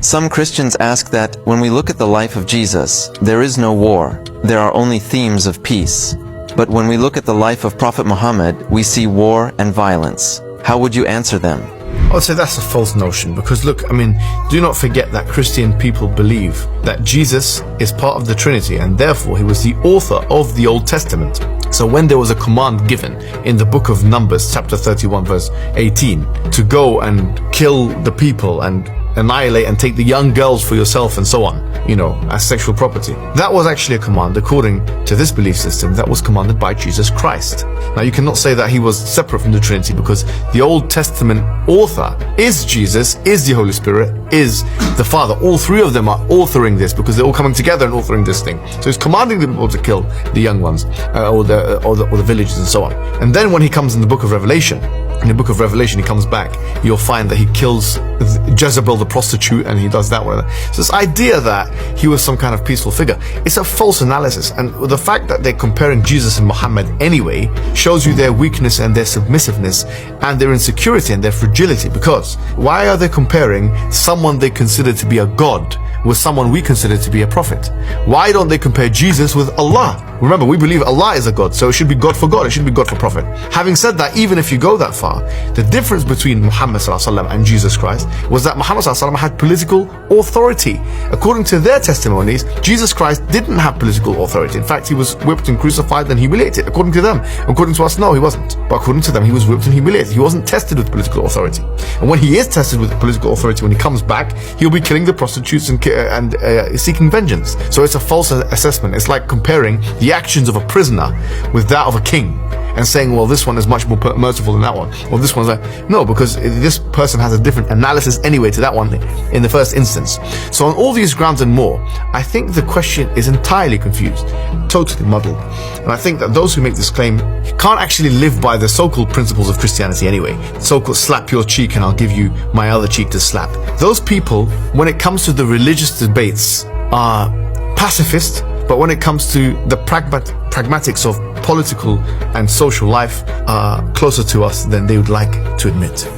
Some Christians ask that when we look at the life of Jesus, there is no war. There are only themes of peace. But when we look at the life of Prophet Muhammad, we see war and violence. How would you answer them? I would say that's a false notion, because look, do not forget that Christian people believe that Jesus is part of the Trinity, and therefore he was the author of the Old Testament. So when there was a command given in the book of Numbers, chapter 31, verse 18, to go and kill the people and annihilate and take the young girls for yourself and so on, as sexual property. That was actually a command, according to this belief system, that was commanded by Jesus Christ. Now you cannot say that he was separate from the Trinity, because the Old Testament author is Jesus, is the Holy Spirit, is the Father. All three of them are authoring this, because they're all coming together and authoring this thing. So he's commanding the people to kill the young ones, or the villages and so on. And then when he comes in the book of Revelation, he comes back, you'll find that he kills Jezebel the prostitute, and he does that one. So this idea that he was some kind of peaceful figure, it's a false analysis. And the fact that they're comparing Jesus and Muhammad anyway shows you their weakness and their submissiveness and their insecurity and their fragility. Because why are they comparing someone they consider to be a god with someone we consider to be a prophet? Why don't they compare Jesus with Allah? Remember, we believe Allah is a God, so it should be God for God, it should be God for Prophet. Having said that, even if you go that far, the difference between Muhammad and Jesus Christ was that Muhammad had political authority. According to their testimonies, Jesus Christ didn't have political authority. In fact, he was whipped and crucified and humiliated. According to them. According to us, no, he wasn't. But according to them, he was whipped and humiliated. He wasn't tested with political authority. And when he is tested with political authority, when he comes back, he'll be killing the prostitutes and seeking vengeance. So it's a false assessment. It's like comparing the actions of a prisoner with that of a king, and saying, well, this one is much more merciful than that one, or this one's like, no, because this person has a different analysis anyway to that one in the first instance. So on all these grounds and more, I think the question is entirely confused, totally muddled. And I think that those who make this claim can't actually live by the so-called principles of Christianity anyway. So-called slap your cheek and I'll give you my other cheek to slap. Those people, when it comes to the religious debates, are pacifist, but when it comes to the pragmatics of political and social life, are closer to us than they would like to admit.